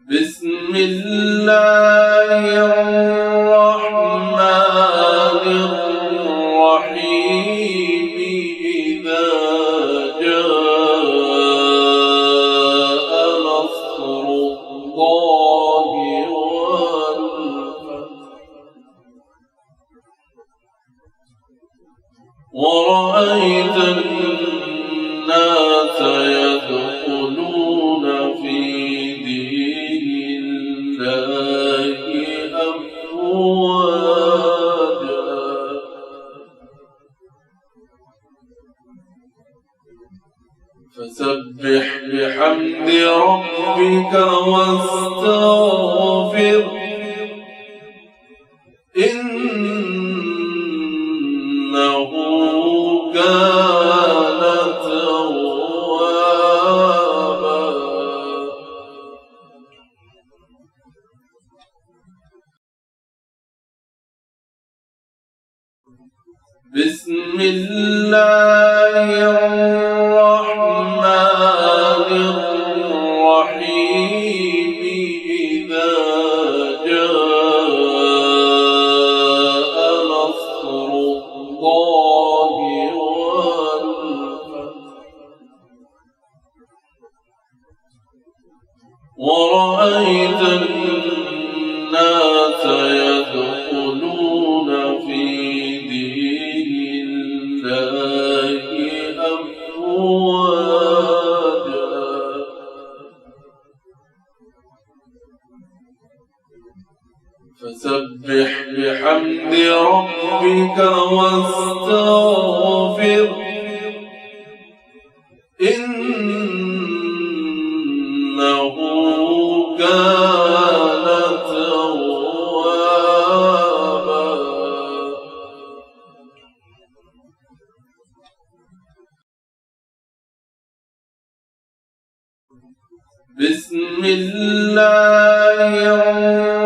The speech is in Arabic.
بسم الله الرحمن الرحيم إذا جاء نصر الله والفتح ورأيت الناس يدخلون في دين الله أفواجا فسبح بحمد ربك واستغفر إنه كان توابا بسم الله الرحمن الرحيم إذا جاء نصر الله والفتح ورأيت الناس يدخلون في دين الله أفواجا فسبح بحمد ربك واستغفر إنه كان توابا بسم الله الرحمن